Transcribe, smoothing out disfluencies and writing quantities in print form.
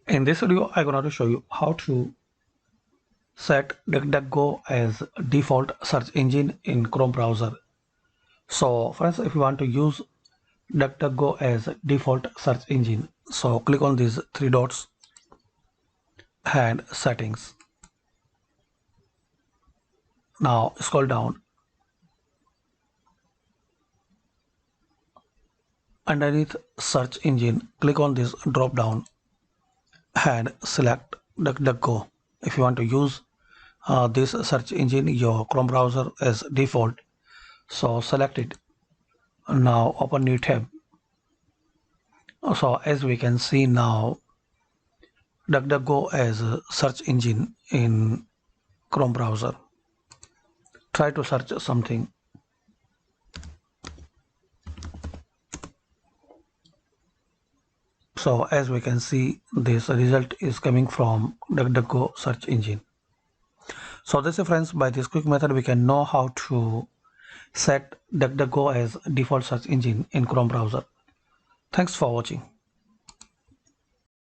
In this video, I'm going to show you how to set DuckDuckGo as default search engine in Chrome browser. So friends, if you want to use DuckDuckGo as default search engine, so click on these three dots and settings. Now scroll down. Underneath search engine, click on this drop down and select DuckDuckGo. If you want to use this search engine in your Chrome browser as default, so select it. Now open new tab. So as we can see now, DuckDuckGo as a search engine in Chrome browser. Try to search something. So as we can see, this result is coming from DuckDuckGo search engine. So this is, friends, by this quick method we can know how to set DuckDuckGo as default search engine in Chrome browser. Thanks for watching.